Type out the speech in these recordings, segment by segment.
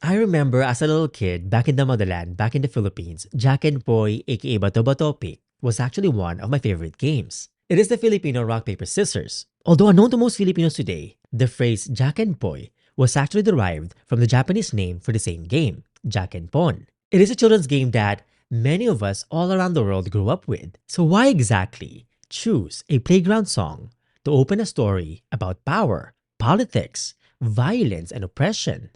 I remember as a little kid back in the motherland, back in the Philippines, Jack-En-Poy aka Bato Bato Pick was actually one of my favorite games. It is the Filipino rock paper scissors. Although unknown to most Filipinos today, the phrase Jack-En-Poy was actually derived from the Japanese name for the same game, Jack-En-Pon. It is a children's game that many of us all around the world grew up with. So why exactly choose a playground song to open a story about power, politics, violence, and oppression?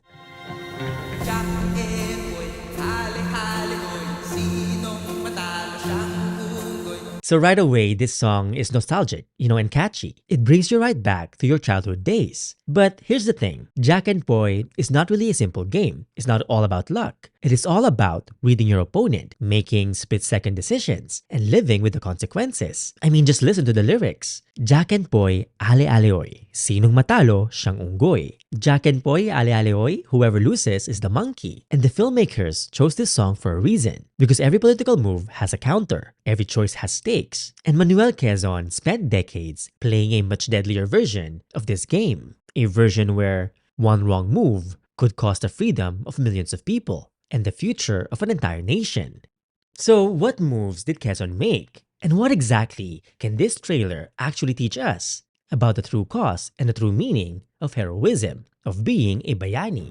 Jack-En-Poy, hali-hali hoy, sinong matalo siyang unggoy. So right away, this song is nostalgic, and catchy. It brings you right back to your childhood days. But here's the thing, Jack-En-Poy is not really a simple game. It's not all about luck. It is all about reading your opponent, making split-second decisions, and living with the consequences. I mean, just listen to the lyrics. Jack-En-Poy, ale-aleoy. Sinong matalo, siyang unggoy. Jack-En-Poy, ale-aleoy. Whoever loses is the monkey. And the filmmakers chose this song for a reason. Because every political move has a counter. Every choice has stakes. And Manuel Quezon spent decades playing a much deadlier version of this game. A version where one wrong move could cost the freedom of millions of people and the future of an entire nation. So what moves did Quezon make? And what exactly can this trailer actually teach us about the true cause and the true meaning of heroism, of being a Bayani?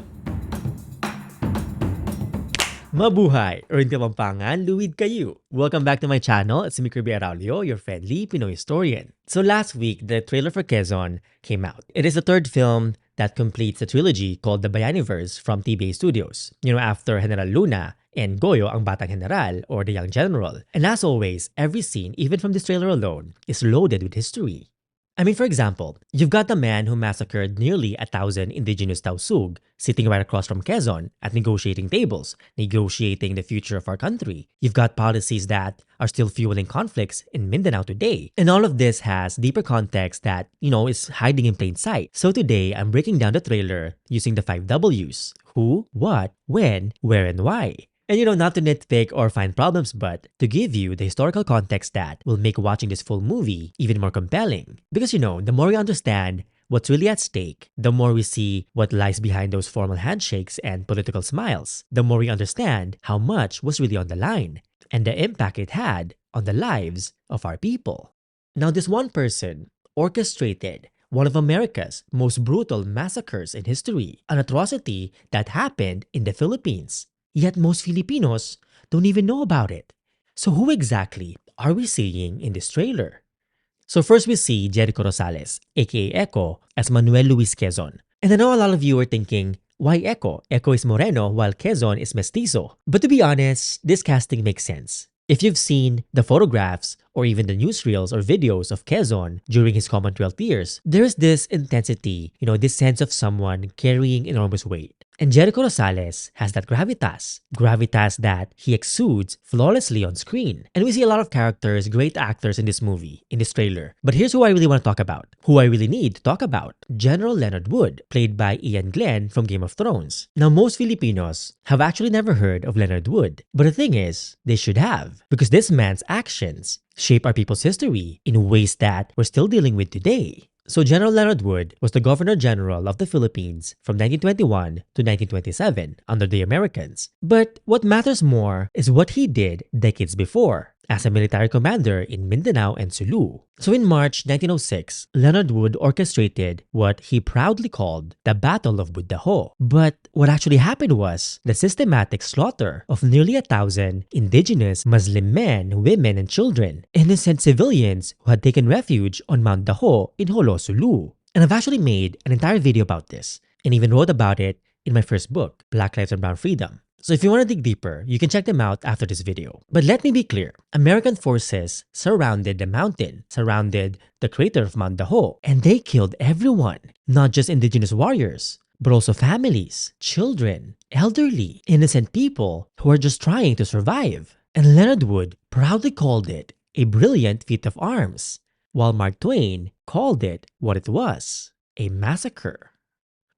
Mabuhay! Or in Kapampangan, luwid kayo! Welcome back to my channel. It's me, Kirby Araullo, your friendly Pinoy historian. So last week, the trailer for Quezon came out. It is the third film that completes the trilogy called the Bayaniverse from TBA Studios. After General Luna and Goyo ang Batang General or the Young General. And as always, every scene, even from this trailer alone, is loaded with history. I mean, for example, you've got the man who massacred nearly 1,000 indigenous Tausug sitting right across from Quezon at negotiating tables, negotiating the future of our country. You've got policies that are still fueling conflicts in Mindanao today. And all of this has deeper context that, is hiding in plain sight. So today, I'm breaking down the trailer using the 5 W's. Who, what, when, where, and why. And not to nitpick or find problems, but to give you the historical context that will make watching this full movie even more compelling. Because the more we understand what's really at stake, the more we see what lies behind those formal handshakes and political smiles, the more we understand how much was really on the line and the impact it had on the lives of our people. Now, this one person orchestrated one of America's most brutal massacres in history, an atrocity that happened in the Philippines. Yet most Filipinos don't even know about it. So who exactly are we seeing in this trailer? So first we see Jericho Rosales, aka Echo, as Manuel Luis Quezon. And I know a lot of you are thinking, why Echo? Echo is Moreno while Quezon is Mestizo. But to be honest, this casting makes sense. If you've seen the photographs or even the newsreels or videos of Quezon during his Commonwealth years, there is this intensity, this sense of someone carrying enormous weight. And Jericho Rosales has that gravitas that he exudes flawlessly on screen. And we see a lot of characters, great actors in this movie, in this trailer. But here's who I really want to talk about, who I really need to talk about. General Leonard Wood, played by Ian Glenn from Game of Thrones. Now, most Filipinos have actually never heard of Leonard Wood. But the thing is, they should have. Because this man's actions shape our people's history in ways that we're still dealing with today. So General Leonard Wood was the Governor General of the Philippines from 1921 to 1927 under the Americans. But what matters more is what he did decades before as a military commander in Mindanao and Sulu. So in March 1906, Leonard Wood orchestrated what he proudly called the Battle of Dajo. But what actually happened was the systematic slaughter of nearly 1,000 indigenous Muslim men, women, and children, innocent civilians who had taken refuge on Mount Dajo in Jolo, Sulu. And I've actually made an entire video about this and even wrote about it in my first book, Black Lives and Brown Freedom. So if you want to dig deeper, you can check them out after this video. But let me be clear, American forces surrounded the mountain, surrounded the crater of Mount Dajo, and they killed everyone, not just indigenous warriors, but also families, children, elderly, innocent people who are just trying to survive. And Leonard Wood proudly called it a brilliant feat of arms, while Mark Twain called it what it was, a massacre.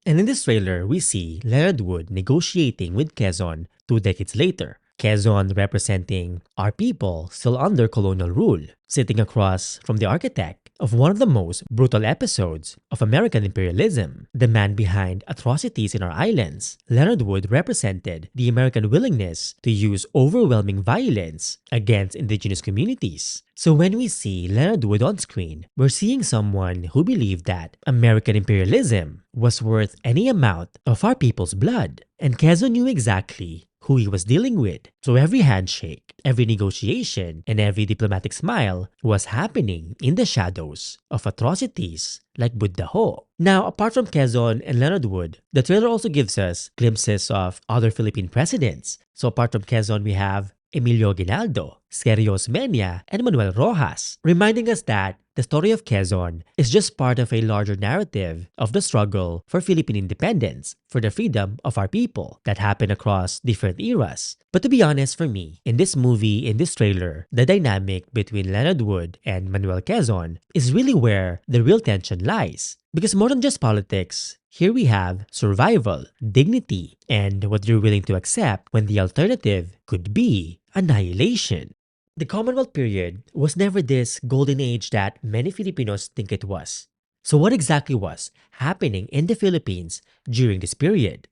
And in this trailer, we see Leonard Wood negotiating with Quezon 2 decades later. Quezon representing our people still under colonial rule, sitting across from the architect of one of the most brutal episodes of American imperialism. The man behind atrocities in our islands, Leonard Wood, represented the American willingness to use overwhelming violence against indigenous communities. So when we see Leonard Wood on screen, we're seeing someone who believed that American imperialism was worth any amount of our people's blood. And Quezon knew exactly who he was dealing with. So every handshake, every negotiation, and every diplomatic smile was happening in the shadows of atrocities like Dajo. Now, apart from Quezon and Leonard Wood, the trailer also gives us glimpses of other Philippine presidents. So apart from Quezon, we have Emilio Aguinaldo, Sergio Osmeña, and Manuel Rojas, reminding us that the story of Quezon is just part of a larger narrative of the struggle for Philippine independence, for the freedom of our people that happened across different eras. But to be honest, for me, in this movie, in this trailer, the dynamic between Leonard Wood and Manuel Quezon is really where the real tension lies. Because more than just politics, here we have survival, dignity, and what you're willing to accept when the alternative could be annihilation. The Commonwealth period was never this golden age that many Filipinos think it was. So what exactly was happening in the Philippines during this period?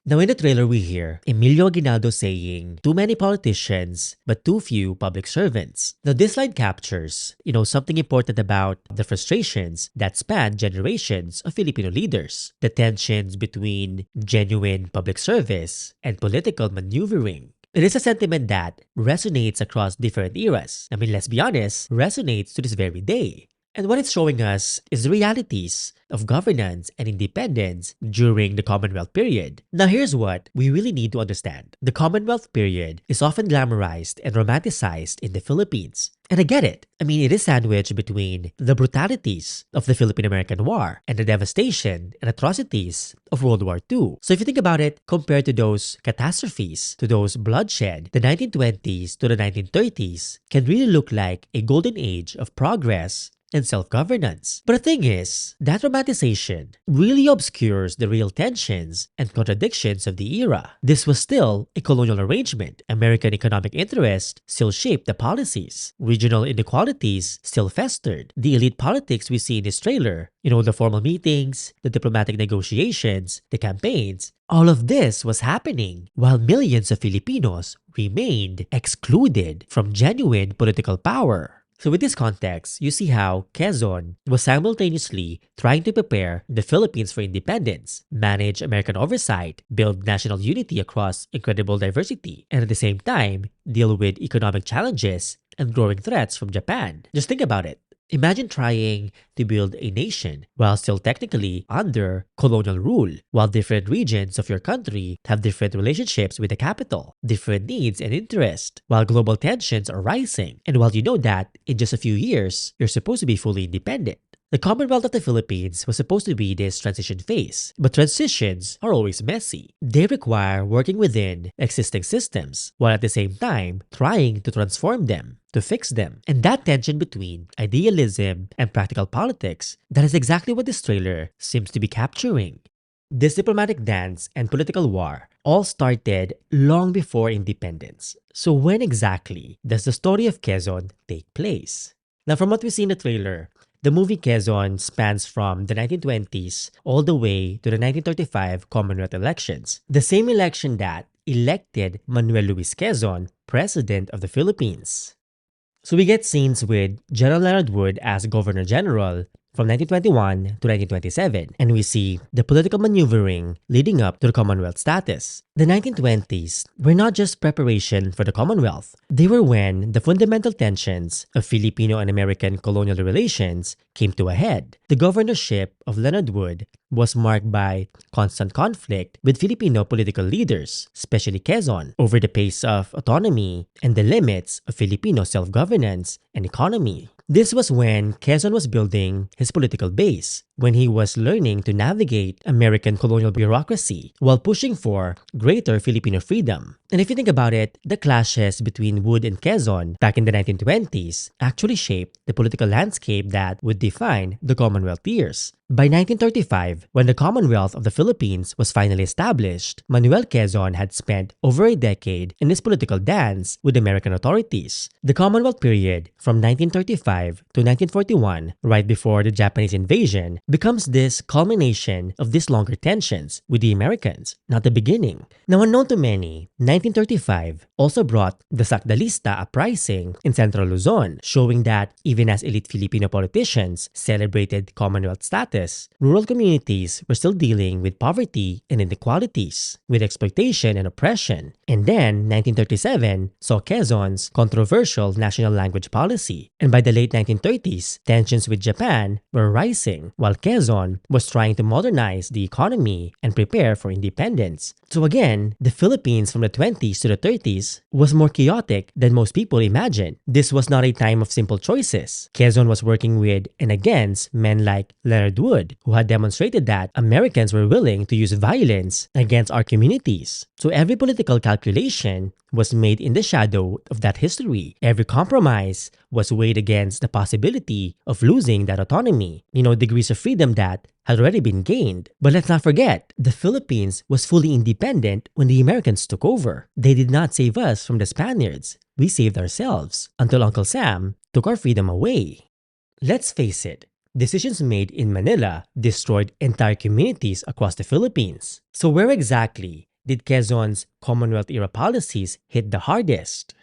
Now in the trailer we hear Emilio Aguinaldo saying, "Too many politicians, but too few public servants." Now this line captures, something important about the frustrations that span generations of Filipino leaders. The tensions between genuine public service and political maneuvering. It is a sentiment that resonates across different eras. Let's be honest, resonates to this very day. And what it's showing us is the realities of governance and independence during the Commonwealth period. Now here's what we really need to understand. The Commonwealth period is often glamorized and romanticized in the Philippines. And I get it. It is sandwiched between the brutalities of the Philippine-American War and the devastation and atrocities of World War II. So if you think about it, compared to those catastrophes, to those bloodshed, the 1920s to the 1930s can really look like a golden age of progress and self-governance. But the thing is, that romanticization really obscures the real tensions and contradictions of the era. This was still a colonial arrangement. American economic interest still shaped the policies. Regional inequalities still festered. The elite politics we see in this trailer, the formal meetings, the diplomatic negotiations, the campaigns, all of this was happening while millions of Filipinos remained excluded from genuine political power. So with this context, you see how Quezon was simultaneously trying to prepare the Philippines for independence, manage American oversight, build national unity across incredible diversity, and at the same time, deal with economic challenges and growing threats from Japan. Just think about it. Imagine trying to build a nation while still technically under colonial rule, while different regions of your country have different relationships with the capital, different needs and interests, while global tensions are rising, and while you know that in just a few years, you're supposed to be fully independent. The Commonwealth of the Philippines was supposed to be this transition phase, but transitions are always messy. They require working within existing systems, while at the same time trying to transform them, to fix them. And that tension between idealism and practical politics, that is exactly what this trailer seems to be capturing. This diplomatic dance and political war all started long before independence. So when exactly does the story of Quezon take place? Now from what we see in the trailer, the movie Quezon spans from the 1920s all the way to the 1935 Commonwealth elections, the same election that elected Manuel Luis Quezon President of the Philippines. So we get scenes with General Leonard Wood as Governor General from 1921 to 1927, and we see the political maneuvering leading up to the Commonwealth status. The 1920s were not just preparation for the Commonwealth. They were when the fundamental tensions of Filipino and American colonial relations came to a head. The governorship of Leonard Wood was marked by constant conflict with Filipino political leaders, especially Quezon, over the pace of autonomy and the limits of Filipino self-governance and economy. This was when Quezon was building his political base, when he was learning to navigate American colonial bureaucracy while pushing for greater Filipino freedom. And if you think about it, the clashes between Wood and Quezon back in the 1920s actually shaped the political landscape that would define the Commonwealth years. By 1935, when the Commonwealth of the Philippines was finally established, Manuel Quezon had spent over a decade in this political dance with American authorities. The Commonwealth period, from 1935 to 1941, right before the Japanese invasion, becomes this culmination of these longer tensions with the Americans, not the beginning. Now, unknown to many, 1935 also brought the Sakdalista uprising in Central Luzon, showing that even as elite Filipino politicians celebrated Commonwealth status, rural communities were still dealing with poverty and inequalities, with exploitation and oppression. And then, 1937 saw Quezon's controversial national language policy. And by the late 1930s, tensions with Japan were rising, while Quezon was trying to modernize the economy and prepare for independence. So again, the Philippines from the 20s to the 30s was more chaotic than most people imagine. This was not a time of simple choices. Quezon was working with and against men like Leonard Wood, who had demonstrated that Americans were willing to use violence against our communities. So every political calculation was made in the shadow of that history. Every compromise was weighed against the possibility of losing that autonomy, degrees of freedom that had already been gained. But let's not forget, the Philippines was fully independent when the Americans took over. They did not save us from the Spaniards. We saved ourselves until Uncle Sam took our freedom away. Let's face it, decisions made in Manila destroyed entire communities across the Philippines. So where exactly did Quezon's Commonwealth-era policies hit the hardest?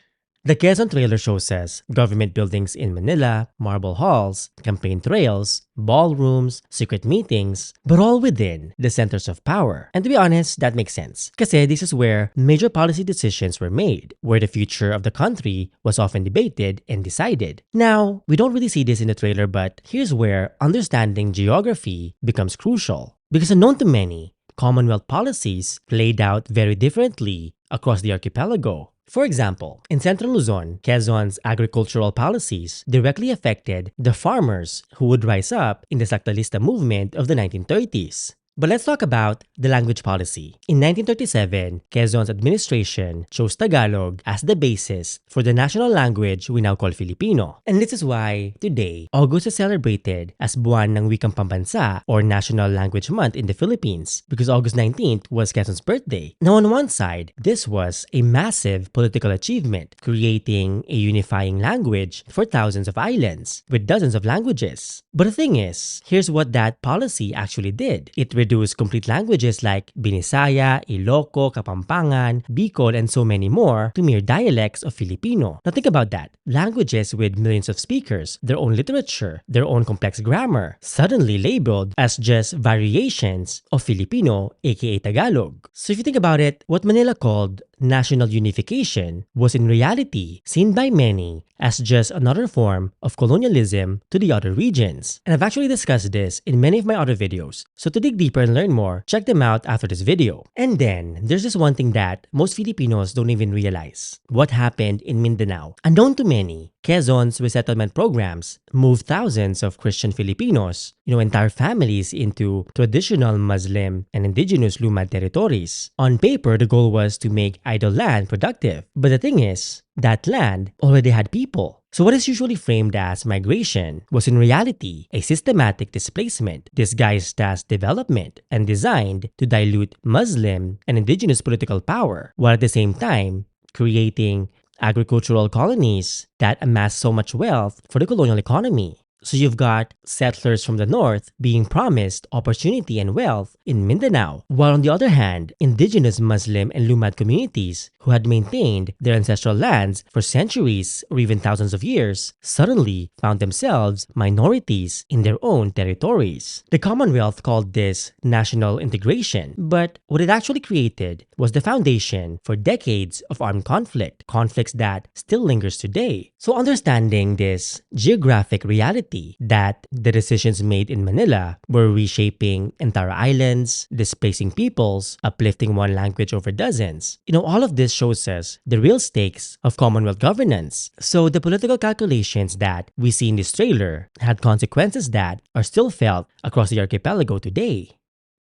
The Quezon trailer shows us government buildings in Manila, marble halls, campaign trails, ballrooms, secret meetings, but all within the centers of power. And to be honest, that makes sense. Kasi this is where major policy decisions were made, where the future of the country was often debated and decided. Now, we don't really see this in the trailer, but here's where understanding geography becomes crucial. Because unknown to many, Commonwealth policies played out very differently across the archipelago. For example, in Central Luzon, Quezon's agricultural policies directly affected the farmers who would rise up in the Sakdalista movement of the 1930s. But let's talk about the language policy. In 1937, Quezon's administration chose Tagalog as the basis for the national language we now call Filipino. And this is why today, August is celebrated as Buwan ng Wikang Pambansa or National Language Month in the Philippines because August 19th was Quezon's birthday. Now on one side, this was a massive political achievement, creating a unifying language for thousands of islands with dozens of languages. But the thing is, here's what that policy actually did. It reduced complete languages like Binisaya, Iloco, Kapampangan, Bicol, and so many more to mere dialects of Filipino. Now think about that. Languages with millions of speakers, their own literature, their own complex grammar, suddenly labeled as just variations of Filipino, aka Tagalog. So if you think about it, what Manila called national unification was in reality seen by many as just another form of colonialism to the other regions. And I've actually discussed this in many of my other videos, so to dig deeper and learn more, check them out after this video. And then, there's this one thing that most Filipinos don't even realize. What happened in Mindanao? Unknown to many, Quezon's resettlement programs moved thousands of Christian Filipinos, entire families into traditional Muslim and indigenous Lumad territories. On paper, the goal was to make idle land productive. But the thing is, that land already had people. So what is usually framed as migration was in reality a systematic displacement disguised as development and designed to dilute Muslim and indigenous political power, while at the same time creating agricultural colonies that amass so much wealth for the colonial economy. So you've got settlers from the north being promised opportunity and wealth in Mindanao, while on the other hand, indigenous Muslim and Lumad communities who had maintained their ancestral lands for centuries or even thousands of years suddenly found themselves minorities in their own territories. The Commonwealth called this national integration, but what it actually created was the foundation for decades of armed conflicts that still lingers today. So understanding this geographic reality that the decisions made in Manila were reshaping entire islands, displacing peoples, uplifting one language over dozens. All of this shows us the real stakes of Commonwealth governance. So the political calculations that we see in this trailer had consequences that are still felt across the archipelago today.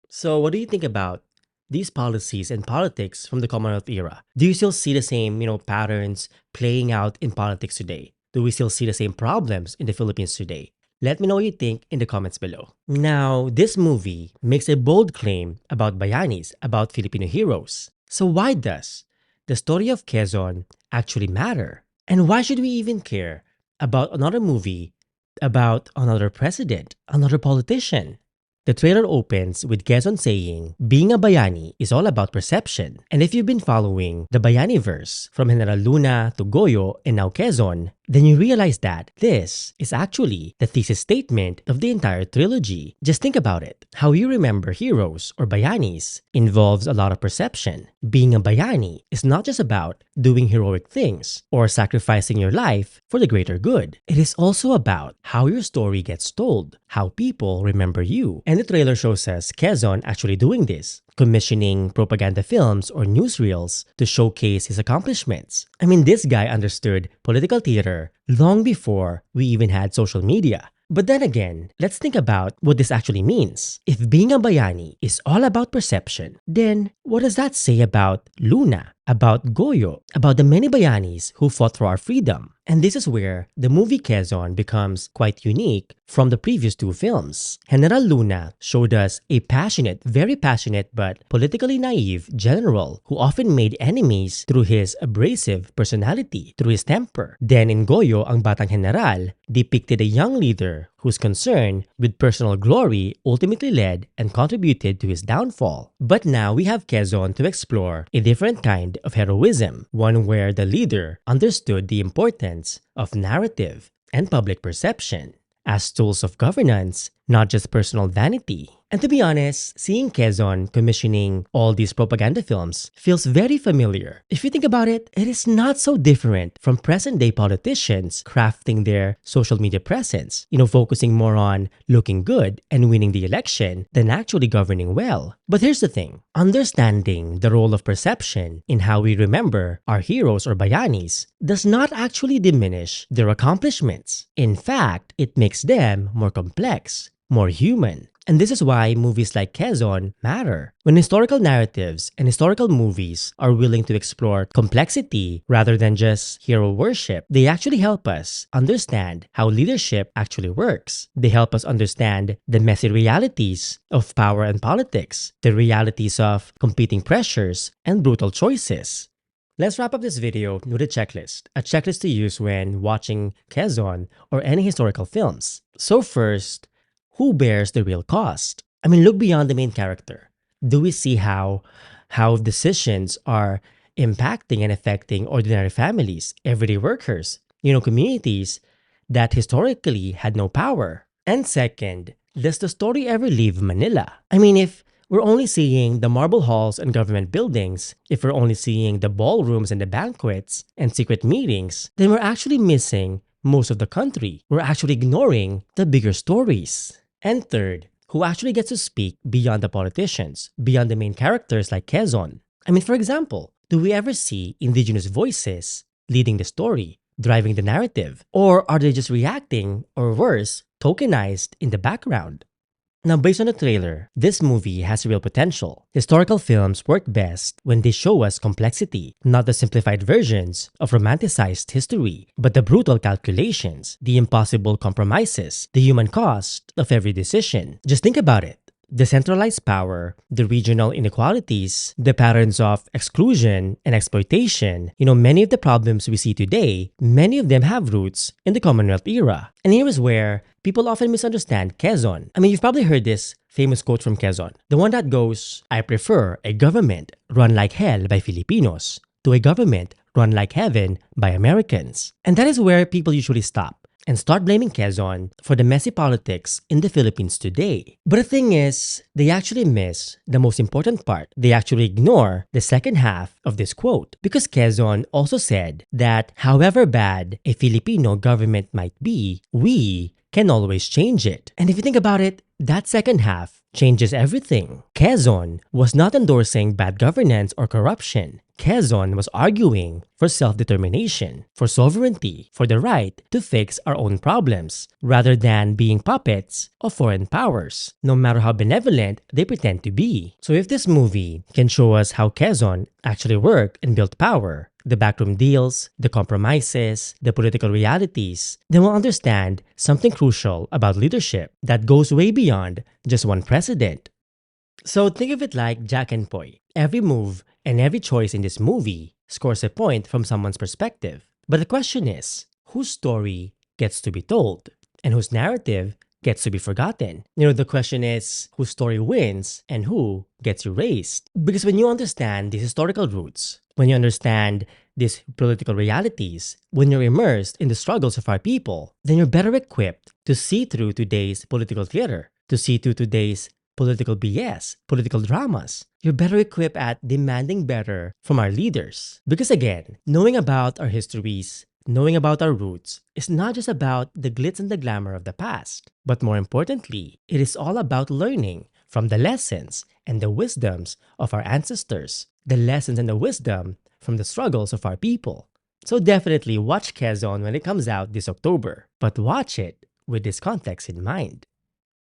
So what do you think about these policies and politics from the Commonwealth era? Do you still see the same, patterns playing out in politics today? Do we still see the same problems in the Philippines today? Let me know what you think in the comments below. Now, this movie makes a bold claim about Bayanis, about Filipino heroes. So why does the story of Quezon actually matter? And why should we even care about another movie about another president, another politician? The trailer opens with Quezon saying, being a Bayani is all about perception. And if you've been following the Bayaniverse from General Luna to Goyo and now Quezon, then you realize that this is actually the thesis statement of the entire trilogy. Just think about it. How you remember heroes or Bayanis involves a lot of perception. Being a Bayani is not just about doing heroic things or sacrificing your life for the greater good. It is also about how your story gets told, how people remember you. And the trailer shows us Quezon actually doing this, commissioning propaganda films or newsreels to showcase his accomplishments. I mean, this guy understood political theater long before we even had social media. But then again, let's think about what this actually means. If being a Bayani is all about perception, then what does that say about Luna, about Goyo, about the many Bayanis who fought for our freedom? And this is where the movie Quezon becomes quite unique from the previous two films. General Luna showed us a passionate, very passionate but politically naive general who often made enemies through his abrasive personality, through his temper. Then in Goyo, ang Batang General depicted a young leader whose concern with personal glory ultimately led and contributed to his downfall. But now we have Quezon to explore a different kind of heroism, one where the leader understood the importance of narrative and public perception as tools of governance, not just personal vanity. And to be honest, seeing Quezon commissioning all these propaganda films feels very familiar. If you think about it, it is not so different from present-day politicians crafting their social media presence, focusing more on looking good and winning the election than actually governing well. But here's the thing, understanding the role of perception in how we remember our heroes or Bayanis does not actually diminish their accomplishments. In fact, it makes them more complex, more human. And this is why movies like Quezon matter. When historical narratives and historical movies are willing to explore complexity rather than just hero worship, they actually help us understand how leadership actually works. They help us understand the messy realities of power and politics, the realities of competing pressures and brutal choices. Let's wrap up this video with a checklist to use when watching Quezon or any historical films. So first, who bears the real cost? I mean, look beyond the main character. Do we see how decisions are impacting and affecting ordinary families, everyday workers, communities that historically had no power? And second, does the story ever leave Manila? I mean, if we're only seeing the marble halls and government buildings, if we're only seeing the ballrooms and the banquets and secret meetings, then we're actually missing most of the country. We're actually ignoring the bigger stories. And third, who actually gets to speak beyond the politicians, beyond the main characters like Quezon? I mean, for example, do we ever see indigenous voices leading the story, driving the narrative? Or are they just reacting, or worse, tokenized in the background? Now, based on the trailer, this movie has real potential. Historical films work best when they show us complexity, not the simplified versions of romanticized history, but the brutal calculations, the impossible compromises, the human cost of every decision. Just think about it. The centralized power, the regional inequalities, the patterns of exclusion and exploitation, many of the problems we see today, many of them have roots in the Commonwealth era. And here is where people often misunderstand Quezon. I mean, you've probably heard this famous quote from Quezon. The one that goes, I prefer a government run like hell by Filipinos to a government run like heaven by Americans. And that is where people usually stop and start blaming Quezon for the messy politics in the Philippines today. But the thing is, they actually miss the most important part. They actually ignore the second half of this quote. Because Quezon also said that however bad a Filipino government might be, we can always change it. And if you think about it, that second half changes everything. Quezon was not endorsing bad governance or corruption. Quezon was arguing for self-determination, for sovereignty, for the right to fix our own problems, rather than being puppets of foreign powers, no matter how benevolent they pretend to be. So if this movie can show us how Quezon actually worked and built power, the backroom deals, the compromises, the political realities, then we'll understand something crucial about leadership that goes way beyond just one president. So think of it like Jack-En-Poy. Every move and every choice in this movie scores a point from someone's perspective. But the question is, whose story gets to be told and whose narrative gets to be forgotten? The question is whose story wins and who gets erased. Because when you understand these historical roots, when you understand these political realities, when you're immersed in the struggles of our people, then you're better equipped to see through today's political theater, to see through today's political BS, political dramas. You're better equipped at demanding better from our leaders. Because again, knowing about our histories, knowing about our roots is not just about the glitz and the glamour of the past, but more importantly, it is all about learning from the lessons and the wisdoms of our ancestors, the lessons and the wisdom from the struggles of our people. So definitely watch Quezon when it comes out this October, but watch it with this context in mind.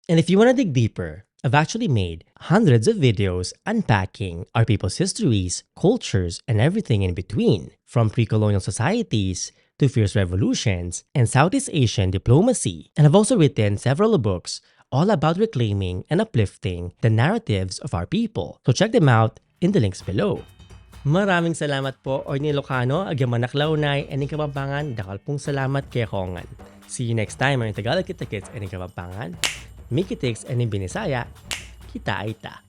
And if you want to dig deeper, I've actually made hundreds of videos unpacking our people's histories, cultures, and everything in between, from pre-colonial societies to fierce revolutions and Southeast Asian diplomacy. And I've also written several books all about reclaiming and uplifting the narratives of our people. So check them out in the links below. Maraming salamat po, Oy ni Ilocano, agyaman naklaunay, and Kapampangan, dakal pong salamat kay Kongan. See you next time, ang Tagalog kita kits, and Kapampangan. Mikitix and in Binisaya, kita aita.